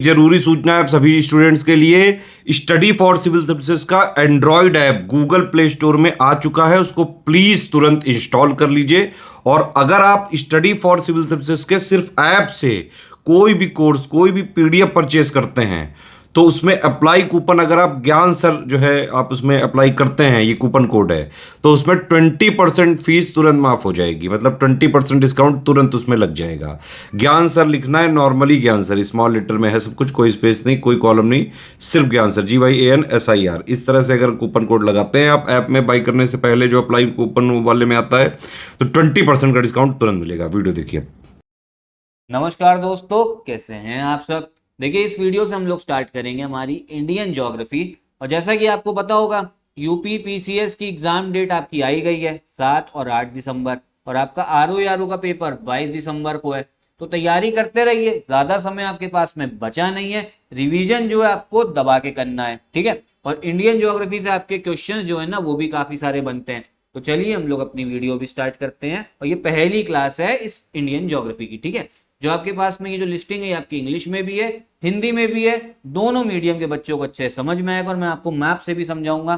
जरूरी सूचना है आप सभी स्टूडेंट्स के लिए, स्टडी फॉर सिविल सर्विसेज का Android app Google play store में आ चुका है, उसको प्लीज तुरंत इंस्टॉल कर लीजिए। और अगर आप स्टडी फॉर सिविल सर्विसेज के सिर्फ ऐप से कोई भी कोर्स, कोई भी पीडीएफ परचेस करते हैं तो उसमें अप्लाई कूपन, अगर आप ज्ञान सर जो है आप उसमें अप्लाई करते हैं, ये कूपन कोड है, तो उसमें 20% फीस तुरंत माफ हो जाएगी, मतलब 20% डिस्काउंट तुरंत उसमें लग जाएगा। ज्ञान सर लिखना है, नॉर्मली ज्ञान सर स्मॉल लेटर में है सब कुछ, कोई स्पेस नहीं, कोई कॉलम नहीं, सिर्फ ज्ञान सर, GYANSIR। इस तरह से अगर कूपन कोड लगाते हैं आप ऐप में बाई करने से पहले, जो अप्लाई कूपन वाले में आता है, तो 20% का डिस्काउंट तुरंत मिलेगा। वीडियो देखिए। नमस्कार दोस्तों, कैसे हैं आप सब। देखिए, इस वीडियो से हम लोग स्टार्ट करेंगे हमारी इंडियन ज्योग्राफी। और जैसा कि आपको पता होगा, यूपी पीसीएस की एग्जाम डेट आपकी आई गई है 7 और 8 दिसंबर, और आपका आरओ का पेपर 22 दिसंबर को है। तो तैयारी करते रहिए, ज्यादा समय आपके पास में बचा नहीं है। रिवीजन जो है आपको दबा के करना है, ठीक है। और इंडियन ज्योग्राफी से आपके क्वेश्चन जो है ना, वो भी काफी सारे बनते हैं। तो चलिए हम लोग अपनी वीडियो भी स्टार्ट करते हैं। और ये पहली क्लास है इस इंडियन ज्योग्राफी की, ठीक है। जो आपके पास में ये जो लिस्टिंग है, आपकी इंग्लिश में भी है, हिंदी में भी है, दोनों मीडियम के बच्चों को अच्छे समझ में आएगा। और मैं आपको मैप से भी समझाऊंगा।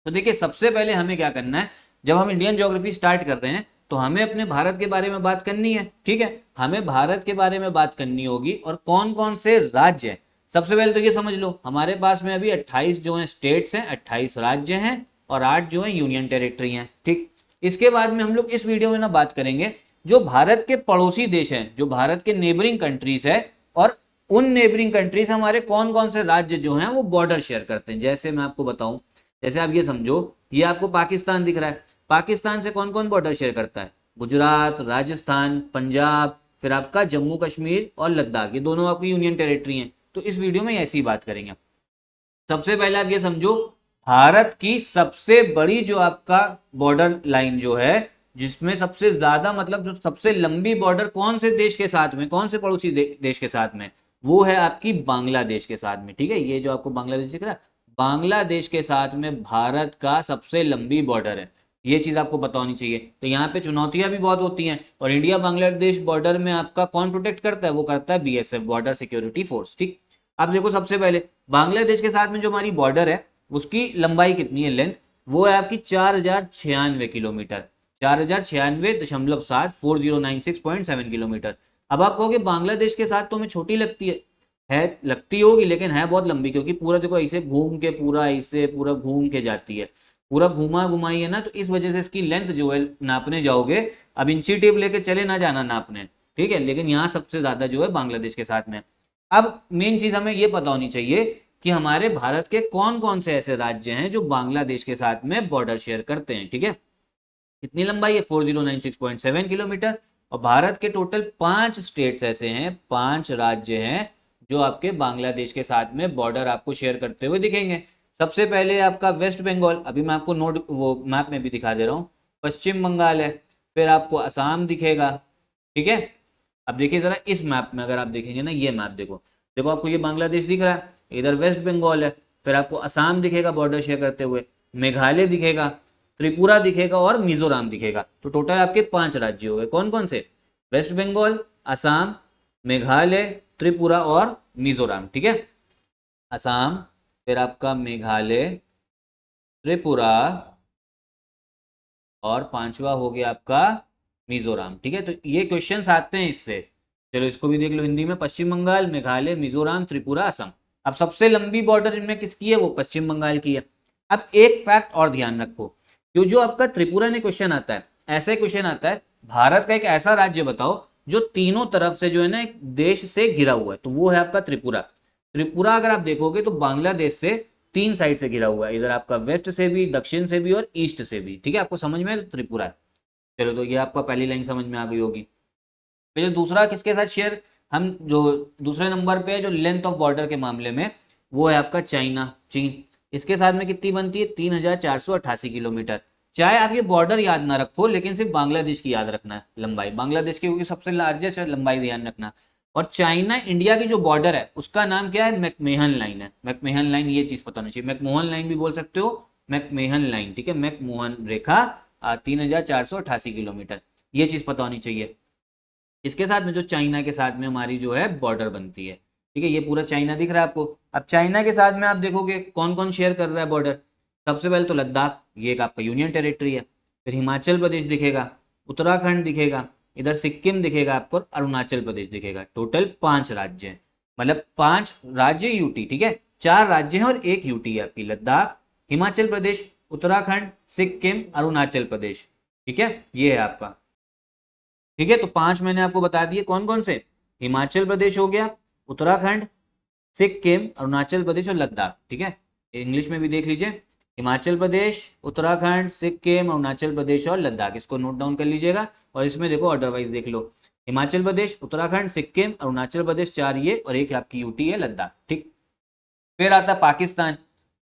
तो देखिए, सबसे पहले हमें क्या करना है, जब हम इंडियन ज्योग्राफी स्टार्ट कर रहे हैं तो हमें अपने भारत के बारे में बात करनी है, ठीक है। हमें भारत के बारे में बात करनी होगी और कौन कौन से राज्य हैं। सबसे पहले तो ये समझ लो, हमारे पास में अभी 28 जो है स्टेट्स हैं, 28 राज्य हैं, और 8 जो है यूनियन टेरिटरी हैं, ठीक। इसके बाद में हम लोग इस वीडियो में ना बात करेंगे जो भारत के पड़ोसी देश हैं, जो भारत के नेबरिंग कंट्रीज है, और उन नेबरिंग कंट्रीज हमारे कौन कौन से राज्य जो हैं वो बॉर्डर शेयर करते हैं। जैसे मैं आपको बताऊं, जैसे आप ये समझो, ये आपको पाकिस्तान दिख रहा है। पाकिस्तान से कौन कौन बॉर्डर शेयर करता है? गुजरात, राजस्थान, पंजाब, फिर आपका जम्मू कश्मीर और लद्दाख, ये दोनों आपकी यूनियन टेरिटरी हैं। तो इस वीडियो में ऐसी बात करेंगे। सबसे पहले आप ये समझो, भारत की सबसे बड़ी जो आपका बॉर्डर लाइन जो है, जिसमें सबसे ज्यादा, मतलब जो सबसे लंबी बॉर्डर कौन से देश के साथ में, कौन से पड़ोसी देश के साथ में, वो है आपकी बांग्लादेश के साथ में, ठीक है। ये जो आपको बांग्लादेश दिख रहा है, बांग्लादेश के साथ में भारत का सबसे लंबी बॉर्डर है। ये चीज आपको पता होनी चाहिए। तो यहाँ पे चुनौतियां भी बहुत होती हैं। और इंडिया बांग्लादेश बॉर्डर में आपका कौन प्रोटेक्ट करता है? वो करता है BSF, बॉर्डर सिक्योरिटी फोर्स, ठीक। अब देखो, सबसे पहले बांग्लादेश के साथ में जो हमारी बॉर्डर है, उसकी लंबाई कितनी है, लेंथ, वो है आपकी 4096 किलोमीटर, 4096.7, 4096.7 किलोमीटर। अब आप कहोगे बांग्लादेश के साथ तो हमें छोटी लगती है लगती होगी, लेकिन है बहुत लंबी, क्योंकि पूरा देखो ऐसे घूम के, पूरा ऐसे पूरा घूम के जाती है, पूरा घुमा घुमाई है ना। तो इस वजह से इसकी लेंथ जो है, नापने जाओगे, अब इंची टेप लेके चले ना जाना नापने, ठीक है। लेकिन यहाँ सबसे ज्यादा जो है बांग्लादेश के साथ में। अब मेन चीज हमें ये पता होनी चाहिए कि हमारे भारत के कौन कौन से ऐसे राज्य हैं जो बांग्लादेश के साथ में बॉर्डर शेयर करते हैं, ठीक है। कितनी लंबाई है? 4096.7 किलोमीटर। और भारत के टोटल 5 स्टेट्स ऐसे हैं, 5 राज्य हैं जो आपके बांग्लादेश के साथ में बॉर्डर आपको शेयर करते हुए दिखेंगे। सबसे पहले आपका वेस्ट बंगाल, अभी मैं आपको नोट वो मैप में भी दिखा दे रहा हूँ। पश्चिम बंगाल है, फिर आपको असम दिखेगा, ठीक है। अब देखिए जरा इस मैप में, अगर आप देखेंगे ना, ये मैप देखो, देखो आपको ये बांग्लादेश दिख रहा है, इधर वेस्ट बंगाल है, फिर आपको असम दिखेगा बॉर्डर शेयर करते हुए, मेघालय दिखेगा, त्रिपुरा दिखेगा और मिजोरम दिखेगा। तो टोटल आपके 5 राज्य हो गए। कौन कौन से? वेस्ट बंगाल, असम, मेघालय, त्रिपुरा और मिजोरम, ठीक है। असम, फिर आपका मेघालय, त्रिपुरा, और 5वां हो गया आपका मिजोरम, ठीक है। तो ये क्वेश्चंस आते हैं इससे। चलो इसको भी देख लो हिंदी में। पश्चिम बंगाल, मेघालय, मिजोरम, त्रिपुरा, असम। अब सबसे लंबी बॉर्डर इनमें किसकी है? वो पश्चिम बंगाल की है। अब एक फैक्ट और ध्यान रखो, जो आपका त्रिपुरा ने क्वेश्चन आता है, ऐसे क्वेश्चन आता है, भारत का एक ऐसा राज्य बताओ जो तीनों तरफ से जो है ना एक देश से घिरा हुआ है, तो वो है आपका त्रिपुरा। त्रिपुरा अगर आप देखोगे तो बांग्लादेश से 3 साइड से घिरा हुआ है, इधर आपका वेस्ट से भी, दक्षिण से भी और ईस्ट से भी, ठीक है। आपको समझ में त्रिपुरा है। चलो, तो ये आपका पहली लाइन समझ में आ गई होगी। फिर दूसरा किसके साथ शेयर, हम जो दूसरे नंबर पे है जो लेंथ ऑफ बॉर्डर के मामले में, वो है आपका चाइना, चीन। इसके साथ में कितनी बनती है? 3488 किलोमीटर। चाहे आप ये बॉर्डर याद ना रखो, लेकिन सिर्फ बांग्लादेश की याद रखना है लंबाई, बांग्लादेश की क्योंकि सबसे लार्जेस्ट है, लंबाई ध्यान रखना। और चाइना इंडिया की जो बॉर्डर है उसका नाम क्या है? मैकमेहन लाइन है। मैकमेहन लाइन, ये चीज पता होनी चाहिए। मैकमोहन लाइन भी बोल सकते हो, मैकमेहन लाइन, ठीक है। मैकमोहन रेखा 3488 किलोमीटर, ये चीज पता होनी चाहिए। इसके साथ में जो चाइना के साथ में हमारी जो है बॉर्डर बनती है, ठीक है, ये पूरा चाइना दिख रहा है आपको। अब चाइना के साथ में आप देखोगे कौन कौन शेयर कर रहा है बॉर्डर। सबसे पहले तो लद्दाख, ये एक आपका यूनियन टेरिटरी है। फिर हिमाचल प्रदेश दिखेगा, उत्तराखंड दिखेगा, इधर सिक्किम दिखेगा आपको, और अरुणाचल प्रदेश दिखेगा। टोटल 5 राज्य हैं, मतलब 5 राज्य यूटी, ठीक है। 4 राज्य हैं और 1 यूटी है आपकी। लद्दाख, हिमाचल प्रदेश, उत्तराखंड, सिक्किम, अरुणाचल प्रदेश, ठीक है, ये है आपका। ठीक है, तो 5 मैंने आपको बता दिए कौन कौन से। हिमाचल प्रदेश हो गया, उत्तराखंड, सिक्किम, अरुणाचल प्रदेश और लद्दाख, ठीक है। इंग्लिश में भी देख लीजिए, हिमाचल प्रदेश, उत्तराखंड, सिक्किम, अरुणाचल प्रदेश और लद्दाख, इसको नोट डाउन कर लीजिएगा। और इसमें देखो अदरवाइज देख लो, हिमाचल प्रदेश, उत्तराखंड, सिक्किम, अरुणाचल प्रदेश 4 ये, और एक आपकी यूटी है लद्दाख, ठीक। फिर आता है पाकिस्तान।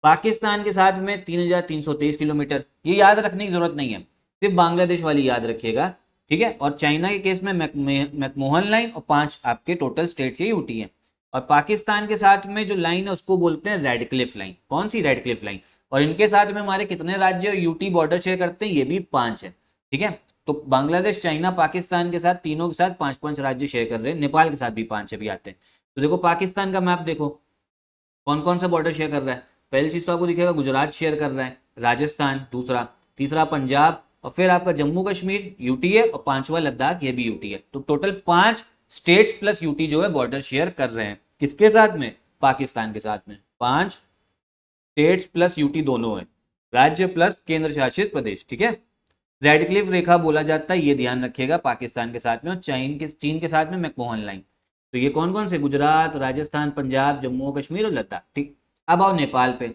पाकिस्तान के साथ में 3323 किलोमीटर, ये याद रखने की जरूरत नहीं है, सिर्फ बांग्लादेश वाली याद रखिएगा, ठीक है। और चाइना के केस में मैकमोहन लाइन और 5 आपके टोटल स्टेट्स ये यूटी है। और पाकिस्तान के साथ में जो लाइन है उसको बोलते हैं रेडक्लिफ लाइन। कौन सी? Radcliffe line. और इनके साथ में हमारे कितने राज्य यूटी बॉर्डर शेयर करते हैं? ये भी 5 है, ठीक है। तो बांग्लादेश, चाइना, पाकिस्तान के साथ, तीनों के साथ 5-5 राज्य शेयर कर रहे हैं। नेपाल के साथ भी 5 भी आते हैं। तो देखो पाकिस्तान का मैप देखो, कौन कौन सा बॉर्डर शेयर कर रहा है। पहली चीज तो आपको दिखेगा गुजरात शेयर कर रहा है, राजस्थान दूसरा, तीसरा पंजाब, और फिर आपका जम्मू कश्मीर यूटी है, और 5वां लद्दाख, ये भी यूटी है। तो टोटल 5 स्टेट्स प्लस यूटी जो है बॉर्डर शेयर कर रहे हैं। किसके साथ में? पाकिस्तान के साथ में। 5 स्टेट्स प्लस यूटी दोनों है, राज्य प्लस केंद्र शासित प्रदेश, ठीक है। रेडक्लिफ रेखा बोला जाता है, ये ध्यान रखिएगा, पाकिस्तान के साथ में। और चीन के साथ में मैकमोहन लाइन। तो ये कौन कौन से? गुजरात, राजस्थान, पंजाब, जम्मू कश्मीर और लद्दाख, ठीक। अब आओ नेपाल पे।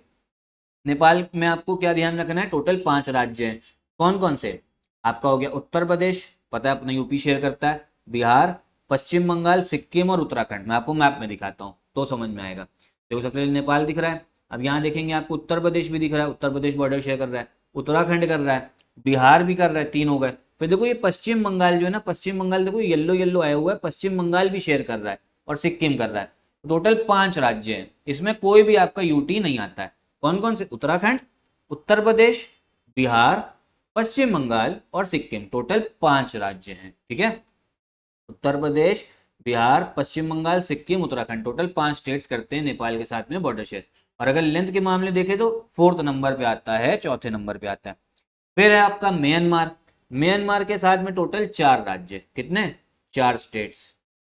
नेपाल में आपको क्या ध्यान रखना है? टोटल 5 राज्य हैं। कौन कौन से? आपका हो गया उत्तर प्रदेश, पता है अपना यूपी शेयर करता है, बिहार, पश्चिम बंगाल, सिक्किम और उत्तराखंड। मैं आपको मैप में दिखाता हूँ तो समझ में आएगा। देखो सबसे पहले नेपाल दिख रहा है। अब यहाँ देखेंगे आपको उत्तर प्रदेश भी दिख रहा है, उत्तर प्रदेश बॉर्डर शेयर कर रहा है, उत्तराखंड कर रहा है, बिहार भी कर रहा है, 3 हो गए। फिर देखो ये पश्चिम बंगाल जो है ना, पश्चिम बंगाल देखो येलो येलो आया हुआ है, पश्चिम बंगाल भी शेयर कर रहा है और सिक्किम कर रहा है। टोटल 5 राज्य हैं, इसमें कोई भी आपका यूटी नहीं आता है। कौन कौन से? उत्तराखंड, उत्तर प्रदेश, बिहार, पश्चिम बंगाल और सिक्किम। टोटल 5 राज्य हैं, ठीक है। उत्तर प्रदेश, बिहार, पश्चिम बंगाल, सिक्किम, उत्तराखंड, टोटल 5 स्टेट्स करते हैं नेपाल के साथ में बॉर्डर शेयर। और अगर लेंथ के मामले देखें तो 4th नंबर पे आता है, 4थे नंबर पे आता है। फिर है आपका म्यांमार। म्यांमार के साथ में टोटल 4 राज्य। कितने? 4 स्टेट्स।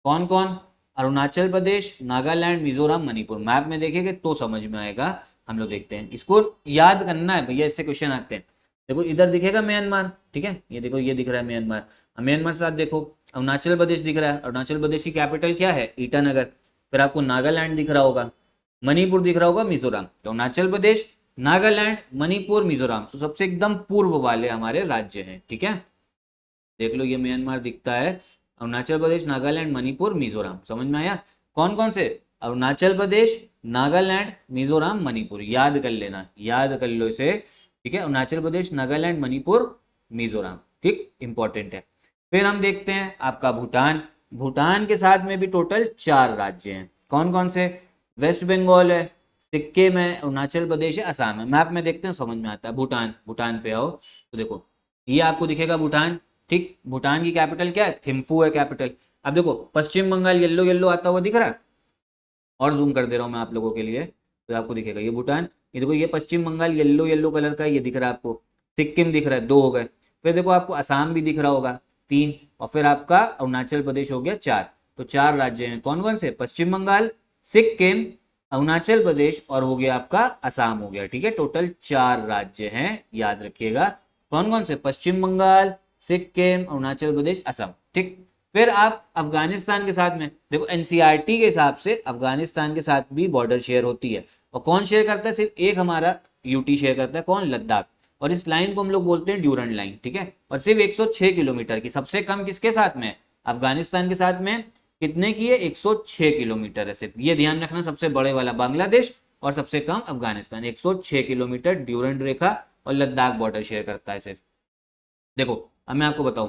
कौन कौन? अरुणाचल प्रदेश, नागालैंड, मिजोरम, मणिपुर। मैप में देखेंगे तो समझ में आएगा। हम लोग देखते हैं, इसको याद करना है भैया, इससे क्वेश्चन आते हैं। देखो इधर दिखेगा म्यांमार, ठीक है, ये देखो ये दिख रहा है म्यांमार। म्यांमार साथ देखो अरुणाचल प्रदेश दिख रहा है, अरुणाचल प्रदेश की कैपिटल क्या है? ईटानगर। फिर आपको नागालैंड दिख रहा होगा, मणिपुर दिख रहा होगा, मिजोरम। तो अरुणाचल प्रदेश, नागालैंड, मणिपुर, मिजोरम, तो सबसे एकदम पूर्व वाले हमारे राज्य हैं, ठीक है। देख लो ये म्यांमार दिखता है, अरुणाचल प्रदेश, नागालैंड, मणिपुर, मिजोरम। समझ में आया? कौन कौन से? अरुणाचल प्रदेश, नागालैंड, मिजोरम, मणिपुर। याद कर लेना, याद कर लो इसे, ठीक है। अरुणाचल प्रदेश, नागालैंड, मणिपुर, मिजोरम, ठीक, इंपॉर्टेंट है। फिर हम देखते हैं आपका भूटान। भूटान के साथ में भी टोटल 4 राज्य हैं। कौन कौन से? वेस्ट बंगाल है, सिक्किम है, अरुणाचल प्रदेश है, असम है। मैप में देखते हैं समझ में आता है। भूटान, भूटान पे आओ तो देखो ये आपको दिखेगा भूटान, ठीक। भूटान की कैपिटल क्या है? थिम्फू है कैपिटल। अब देखो पश्चिम बंगाल येलो येलो आता हुआ दिख रहा है, और जूम कर दे रहा हूँ मैं आप लोगों के लिए तो आपको दिखेगा ये भूटान। ये देखो ये पश्चिम बंगाल येलो येलो कलर का ये दिख रहा है आपको। सिक्किम दिख रहा है, 2 हो गए। फिर देखो आपको असम भी दिख रहा होगा, 3। और फिर आपका अरुणाचल प्रदेश हो गया 4। तो 4 राज्य हैं। कौन कौन से? पश्चिम बंगाल, सिक्किम, अरुणाचल प्रदेश और हो गया आपका असम हो गया, ठीक है। टोटल 4 राज्य हैं, याद रखिएगा। कौन कौन से? पश्चिम बंगाल, सिक्किम, अरुणाचल प्रदेश, असम, ठीक। फिर आप अफगानिस्तान के साथ में देखो, एनसीईआरटी के हिसाब से अफगानिस्तान के साथ भी बॉर्डर शेयर होती है। और कौन शेयर करता है? सिर्फ एक हमारा यूटी शेयर करता है। कौन? लद्दाख। और इस लाइन को हम लोग बोलते हैं ड्यूरंड लाइन, ठीक है। और सिर्फ 106 किलोमीटर की। सबसे कम किसके साथ में? अफगानिस्तान के साथ में। कितने की है? 106 किलोमीटर है सिर्फ, ये ध्यान रखना। सबसे बड़े वाला बांग्लादेश और सबसे कम अफगानिस्तान। 106 किलोमीटर ड्यूरंड रेखा, और लद्दाख बॉर्डर शेयर करता है सिर्फ। देखो अब मैं आपको बताऊं,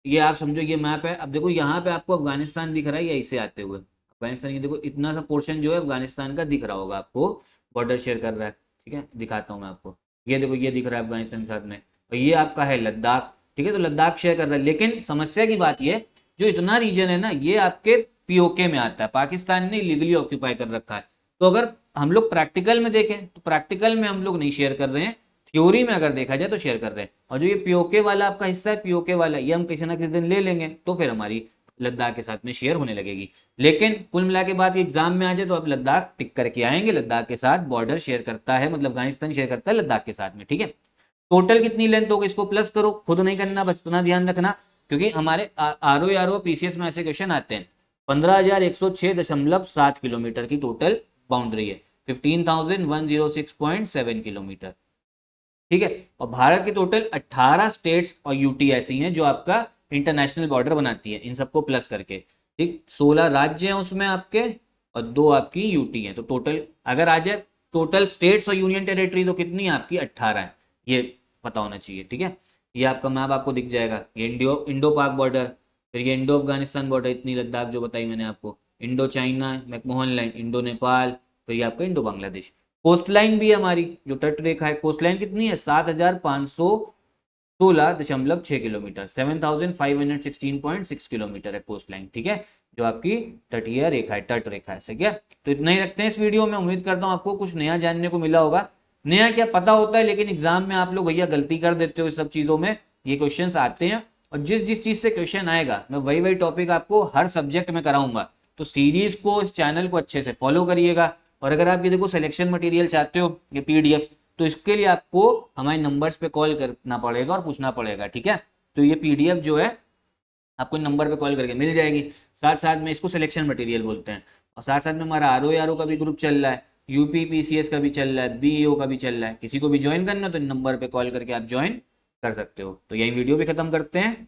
ये आप समझो ये मैप है। अब देखो यहाँ पे आपको अफगानिस्तान दिख रहा है, या इसे आते हुए अफगानिस्तान, ये देखो इतना सा पोर्शन जो है अफगानिस्तान का दिख रहा होगा आपको, बॉर्डर शेयर कर रहा है, ठीक है। दिखाता हूँ मैं आपको, ये देखो ये दिख रहा है अफगानिस्तान के साथ में, और ये आपका है लद्दाख, ठीक है। तो लद्दाख शेयर कर रहा है। लेकिन समस्या की बात ये, जो इतना रीजन है ना, ये आपके पीओके में आता है, पाकिस्तान ने लीगली ऑक्यूपाई कर रखा है। तो अगर हम लोग प्रैक्टिकल में देखें तो प्रैक्टिकल में हम लोग नहीं शेयर कर रहे हैं, थ्योरी में अगर देखा जाए तो शेयर कर रहे हैं। और जो ये पीओके वाला आपका हिस्सा है, पीओके वाला, ये हम किसी ना किसी दिन ले लेंगे तो फिर हमारी लद्दाख के साथ में शेयर होने लगेगी। लेकिन कुल मिला के बाद एग्जाम में आ जाए तो आप लद्दाख टिक करके आएंगे, लद्दाख के साथ बॉर्डर शेयर करता है, मतलब अफगानिस्तान शेयर करता है लद्दाख के साथ में, ठीक है। टोटल कितनी लेंथ होगी इसको प्लस करो, खुद नहीं करना, बस इतना ध्यान रखना, क्योंकि हमारे आरओ पीसीएस में ऐसे क्वेश्चन आते हैं। 15,106.7 किलोमीटर की टोटल बाउंड्री है, 15,106.7 किलोमीटर, ठीक है। और भारत के टोटल 18 स्टेट्स और यूटी ऐसी हैं जो आपका इंटरनेशनल बॉर्डर बनाती है, इन सबको प्लस करके, ठीक। 16 राज्य हैं उसमें आपके और 2 आपकी यूटी हैं। तो टोटल अगर आ जाए टोटल स्टेट्स और यूनियन टेरिटरी तो कितनी आपकी 18 है, ये पता होना चाहिए, ठीक है। ये आपका मैप आपको दिख जाएगा, ये इंडो पाक बॉर्डर, फिर ये इंडो अफगानिस्तान बॉर्डर, इतनी लद्दाख जो बताई मैंने आपको, Indo China McMahon line, Indo Nepal, फिर ये आपका इंडो बांग्लादेश। कोस्ट लाइन भी है हमारी, जो तट रेखा है, कोस्ट लाइन कितनी है 7,516.6 किलोमीटर, 7,516.6 किलोमीटर है कोस्ट लाइन, ठीक है, जो आपकी तटीय रेखा है, तट रेखा है, सही है। तो इतना ही रखते हैं इस वीडियो में, उम्मीद करता हूँ आपको कुछ नया जानने को मिला होगा। नया क्या पता होता है, लेकिन एग्जाम में आप लोग भैया गलती कर देते हो इस सब चीजों में, ये क्वेश्चंस आते हैं और जिस जिस चीज से क्वेश्चन आएगा मैं वही वही टॉपिक आपको हर सब्जेक्ट में कराऊंगा। तो सीरीज को, इस चैनल को अच्छे से फॉलो करिएगा। और अगर आप ये देखो सिलेक्शन मटेरियल चाहते हो, ये पीडीएफ, तो इसके लिए आपको हमारे नंबर्स पे कॉल करना पड़ेगा और पूछना पड़ेगा, ठीक है। तो ये पीडीएफ जो है आपको नंबर पे कॉल करके मिल जाएगी। साथ साथ में इसको सिलेक्शन मटेरियल बोलते हैं। और साथ साथ में हमारा आरओ का भी ग्रुप चल रहा है, यूपी पीसीएस का भी चल रहा है, बीईओ का भी चल रहा है। किसी को भी ज्वाइन करना तो नंबर पे कॉल करके आप ज्वाइन कर सकते हो। तो यही वीडियो भी खत्म करते हैं।